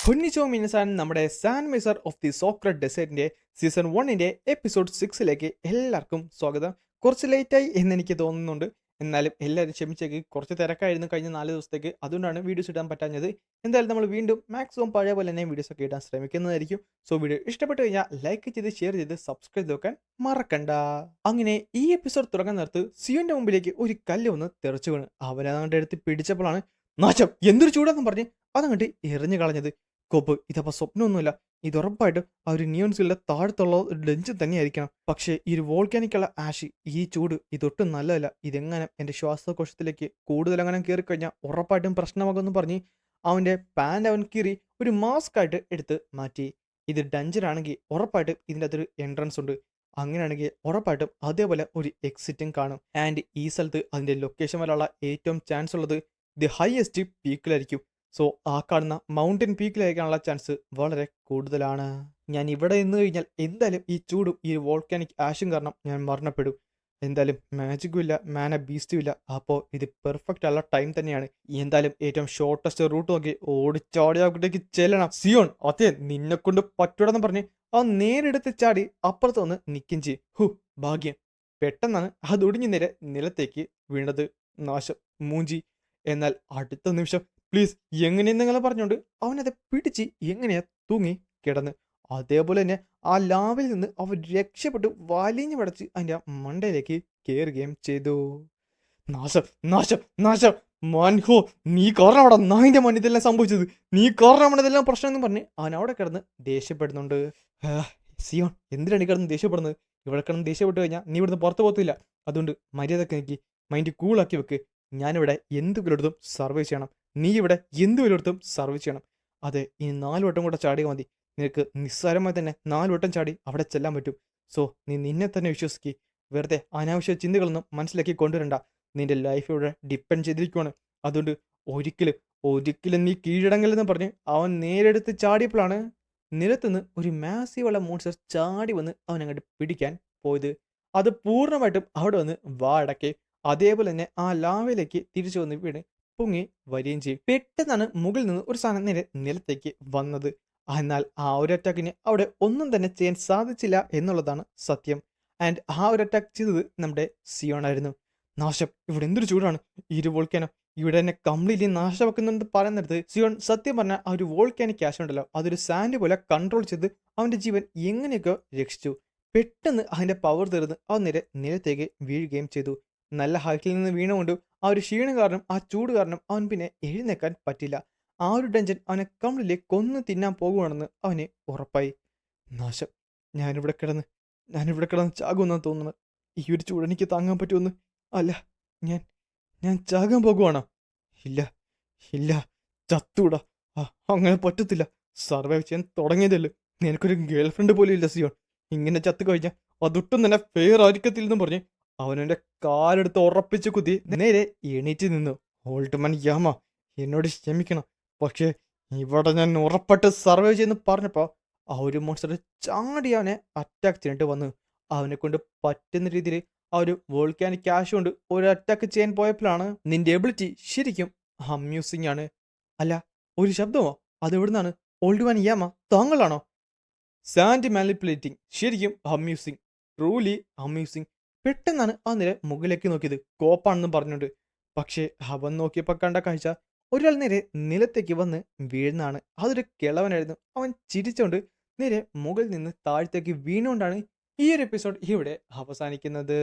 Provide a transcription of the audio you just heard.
കൊന്നിച്ചോ മിനിസാൻ നമ്മുടെ സാൻ മിസർ ഓഫ് ദി സോക്രട്ട് ഡെസേർട്ടിന്റെ സീസൺ 1ന്റെ എപ്പിസോഡ് 6ലേക്ക് എല്ലാവർക്കും സ്വാഗതം. കുറച്ച് ലേറ്റായി എന്ന് എനിക്ക് തോന്നുന്നുണ്ട്, എന്നാലും എല്ലാവരും ക്ഷമിച്ചേക്ക്. കുറച്ച് തിരക്കായിരുന്നു കഴിഞ്ഞ 4 ദിവസത്തേക്ക്, അതുകൊണ്ടാണ് വീഡിയോസ് ഇടാൻ പറ്റാഞ്ഞത്. എന്തായാലും നമ്മൾ വീണ്ടും മാക്സിമം പഴയ പോലെ തന്നെ വീഡിയോസ് ഒക്കെ ഇടാൻ ശ്രമിക്കുന്നതായിരിക്കും. സോ വീഡിയോ ഇഷ്ടപ്പെട്ട് കഴിഞ്ഞാൽ ലൈക്ക് ചെയ്ത് ഷെയർ ചെയ്ത് സബ്സ്ക്രൈബ് നോക്കാൻ മറക്കണ്ട. അങ്ങനെ ഈ എപ്പിസോഡ് തുടങ്ങാൻ നേരത്ത് സിയോന്റെ മുമ്പിലേക്ക് ഒരു കല്ല് വന്ന് തെറിച്ചു വീണ് അവനങ്ങോട്ട് എടുത്ത് പിടിച്ചപ്പോഴാണ് നാശം എന്തൊരു ചൂടാന്ന് പറഞ്ഞ് അതങ്ങോട്ട് എറിഞ്ഞു കളഞ്ഞത്. കോപ്പ് ഇതപ്പോ സ്വപ്നമൊന്നുമില്ല, ഇത് ഉറപ്പായിട്ടും ആ ഒരു നിയോൺസിലെ താഴത്തുള്ള ഒരു ഡെഞ്ച് തന്നെയായിരിക്കണം. പക്ഷേ ഈ ഒരു വോൾക്കാനിക്കുള്ള ആഷ്, ഈ ചൂട് ഇതൊട്ടും നല്ലതല്ല. ഇതെങ്ങനെ എൻ്റെ ശ്വാസകോശത്തിലേക്ക് കൂടുതൽ അങ്ങനെ കയറിക്കഴിഞ്ഞാൽ ഉറപ്പായിട്ടും പ്രശ്നമാകുമെന്ന് പറഞ്ഞ് അവൻ്റെ പാൻറ് അവൻ കീറി ഒരു മാസ്ക് ആയിട്ട് എടുത്ത് മാറ്റി. ഇത് ഡഞ്ചറാണെങ്കിൽ ഉറപ്പായിട്ടും ഇതിൻ്റെ അകത്തൊരു എൻട്രൻസ് ഉണ്ട്, അങ്ങനെയാണെങ്കിൽ ഉറപ്പായിട്ടും അതേപോലെ ഒരു എക്സിറ്റും കാണും. ആൻഡ് ഈ സ്ഥലത്ത് അതിൻ്റെ ലൊക്കേഷൻ വരെയുള്ള ഏറ്റവും ചാൻസ് ഉള്ളത് ദി ഹയസ്റ്റ് പീക്കിലായിരിക്കും. സോ ആ കാണുന്ന മൗണ്ടൻ പീക്കിലായിരിക്കാനുള്ള ചാൻസ് വളരെ കൂടുതലാണ്. ഞാൻ ഇവിടെ നിന്ന് കഴിഞ്ഞാൽ എന്തായാലും ഈ ചൂടും ഈ വോൾക്കാനിക് ആഷും കാരണം ഞാൻ മരണപ്പെടും. എന്തായാലും മാജിക്കും ഇല്ല, മാന ബീസ്റ്റും ഇല്ല. അപ്പോൾ ഇത് പെർഫെക്റ്റ് ഉള്ള ടൈം തന്നെയാണ്. എന്തായാലും ഏറ്റവും ഷോർട്ടസ്റ്റ് റൂട്ട് നോക്കി ഓടിച്ചാടി അങ്ങോട്ടേക്ക് ചെല്ലണം. സിയോൺ, അതെ നിന്നെ കൊണ്ട് പറ്റൂടെന്ന് പറഞ്ഞ് ആ നേരെടുത്ത് ചാടി അപ്പുറത്ത് വന്ന് നിൽക്കും ചെയ്യും. ഭാഗ്യം, പെട്ടെന്നാണ് അതൊടിഞ്ഞു നേരെ നിലത്തേക്ക് വീണത്. നാശം മൂഞ്ചി. എന്നാൽ അടുത്ത നിമിഷം പ്ലീസ് എങ്ങനെയെന്നിങ്ങനെ പറഞ്ഞുകൊണ്ട് അവനത് പിടിച്ച് എങ്ങനെയാ തൂങ്ങി കിടന്ന്. അതേപോലെ തന്നെ ആ ലാവിൽ നിന്ന് അവൻ രക്ഷപ്പെട്ട് വലിഞ്ഞു പടച്ച് അതിൻ്റെ മണ്ടയിലേക്ക് കയറുകയും ചെയ്തു. നാശം നാശം നാശം മാൻഹോ, നീ കാരണമാണ് നായിൻ്റെ മണ്ണിൽ ഇതെല്ലാം സംഭവിച്ചത്, നീ കാരണമാണ് ഇതെല്ലാം പ്രശ്നം എന്ന് പറഞ്ഞ് അവൻ അവിടെ കിടന്ന് ദേഷ്യപ്പെടുന്നുണ്ട്. സിയോൺ, എന്തിനാണ് ഈ കിടന്ന് ദേഷ്യപ്പെടുന്നത്? ഇവിടെ കിടന്ന് ദേഷ്യപ്പെട്ട് കഴിഞ്ഞാൽ നീ ഇവിടുന്ന് പുറത്ത് പോകത്തില്ല. അതുകൊണ്ട് മര്യാദക്ക് എനിക്ക് മൈൻഡ് കൂളാക്കി വെക്ക്. ഞാനിവിടെ എന്ത് വിലെടുത്തും സർവൈവ് ചെയ്യണം, നീ ഇവിടെ എന്ത് വിലെടുത്തും സർവൈവ് ചെയ്യണം. അതെ, ഇനി 4 വട്ടം കൂടെ ചാടിയാൽ മതി. നിനക്ക് നിസ്സാരമായി തന്നെ 4 വട്ടം ചാടി അവിടെ ചെല്ലാൻ പറ്റും. സോ നീ നിന്നെ തന്നെ വിശ്വസിക്കുക. വെറുതെ അനാവശ്യ ചിന്തകളൊന്നും മനസ്സിലാക്കി കൊണ്ടുവരണ്ട. നിന്റെ ലൈഫ് ഇവിടെ ഡിപ്പെൻഡ് ചെയ്തിരിക്കുവാണ്. അതുകൊണ്ട് ഒരിക്കലും ഒരിക്കലും നീ കീഴടങ്ങലെന്ന് പറഞ്ഞ് അവൻ നേരെടുത്ത് ചാടിയപ്പോഴാണ് നിലത്തുനിന്ന് ഒരു മാസീവുള്ള മോൺസ്റ്റർ ചാടി വന്ന് അവൻ അങ്ങോട്ട് പിടിക്കാൻ പോയത്. അത് പൂർണ്ണമായിട്ടും അവിടെ വന്ന് വാടക്കെ അതേപോലെ തന്നെ ആ ലാവയിലേക്ക് തിരിച്ചു വന്ന് വീണ് പൊങ്ങി വരികയും ചെയ്യും. പെട്ടെന്നാണ് മുകളിൽ നിന്ന് ഒരു സാധനം നേരെ നിലത്തേക്ക് വന്നത്. എന്നാൽ ആ ഒരു അറ്റാക്കിന് അവിടെ ഒന്നും തന്നെ ചെയ്യാൻ സാധിച്ചില്ല എന്നുള്ളതാണ് സത്യം. ആൻഡ് ആ ഒരു അറ്റാക്ക് ചെയ്തത് നമ്മുടെ സിയോണായിരുന്നു. നാശം, ഇവിടെ എന്തൊരു ചൂടാണ്, ഈ ഒരു വോൾക്കാനോ ഇവിടെ എന്നെ കംപ്ലീറ്റ്ലി നാശമാക്കുന്നുണ്ട് പറയുന്നിടത്ത് സിയോൺ സത്യം പറഞ്ഞാൽ ആ ഒരു വോൾക്കാനിക് ആഷ് ഉണ്ടല്ലോ, അതൊരു സാൻഡ് പോലെ കൺട്രോൾ ചെയ്ത് അവൻ്റെ ജീവൻ എങ്ങനെയൊക്കെ രക്ഷിച്ചു. പെട്ടെന്ന് അതിൻ്റെ പവർ തീർന്ന് അവൻ നേരെ നിലത്തേക്ക് വീഴുകയും ചെയ്തു. നല്ല ഹൈറ്റിൽ നിന്ന് വീണുകൊണ്ട് ആ ഒരു ക്ഷീണം കാരണം, ആ ചൂട് കാരണം അവൻ പിന്നെ എഴുന്നേക്കാൻ പറ്റില്ല. ആ ഒരു ഡഞ്ചൻ അവനെ കംപ്ലീറ്റ്ലി കൊന്നു തിന്നാൻ പോകുവാണെന്ന് അവന് ഉറപ്പായി. നാശം, ഞാനിവിടെ കിടന്ന് ഞാനിവിടെ കിടന്ന് ചാകുമെന്നാണ് തോന്നുന്നത്. ഈ ഒരു ചൂട് എനിക്ക് താങ്ങാൻ പറ്റുമെന്ന്. അല്ല, ഞാൻ ഞാൻ ചാകാൻ പോകുവാണോ? ഇല്ല ഇല്ല, ചത്തൂടാ. അങ്ങനെ പറ്റത്തില്ല. സർവൈവ് ചെയ്യാൻ തുടങ്ങിയതല്ലേ. നിനക്കൊരു ഗേൾ ഫ്രണ്ട് പോലും ഇല്ല സിയോൺ. ഇങ്ങനെ ചത്തു കഴിഞ്ഞാൽ അതൊട്ടും തന്നെ ഫെയർ ആയിരിക്കത്തില്ലെന്നും പറഞ്ഞ് അവനെൻ്റെ കാലെടുത്ത് ഉറപ്പിച്ച് കുത്തി നേരെ എണീറ്റ് നിന്നു. ഓൾട്ട്മാൻ യാമ, എന്നോട് ക്ഷമിക്കണം, പക്ഷേ ഇവിടെ ഞാൻ ഉറപ്പായിട്ട് സർവൈവ് ചെയ്യുന്നു പറഞ്ഞപ്പോൾ ആ ഒരു മോൺസ്റ്റർ ചാടി അവനെ അറ്റാക്ക് ചെയ്തിട്ട് വന്നു. അവനെ കൊണ്ട് പറ്റുന്ന രീതിയിൽ ആ ഒരു വോൾക്കാനിക് ക്യാഷ് കൊണ്ട് ഒരു അറ്റാക്ക് ചെയ്യാൻ പോയപ്പോഴാണ് നിന്റെ എബിലിറ്റി ശരിക്കും അമ്യൂസിങ് ആണ്. അല്ല, ഒരു ശബ്ദമോ? അതെവിടുന്നാണ്? ഓൾഡ് യാമ, താങ്കളാണോ? സാൻഡ് മാനിപ്പുലേറ്റിംഗ്, ശരിക്കും അമ്യൂസിങ്, ട്രൂലി അമ്യൂസിങ്. പെട്ടെന്നാണ് ആ നില മുകളിലേക്ക് നോക്കിയത്, കോപ്പാണെന്ന് പറഞ്ഞുകൊണ്ട്. പക്ഷേ അവൻ നോക്കിയപ്പോൾ കണ്ട കാഴ്ച ഒരാൾ നേരെ നിലത്തേക്ക് വന്ന് വീഴുന്നതാണ്. അതൊരു കിളവനായിരുന്നു. അവൻ ചിരിച്ചുകൊണ്ട് നേരെ മുകളിൽ നിന്ന് താഴത്തേക്ക് വീണുകൊണ്ടാണ് ഈ ഒരു എപ്പിസോഡ് ഇവിടെ അവസാനിക്കുന്നത്.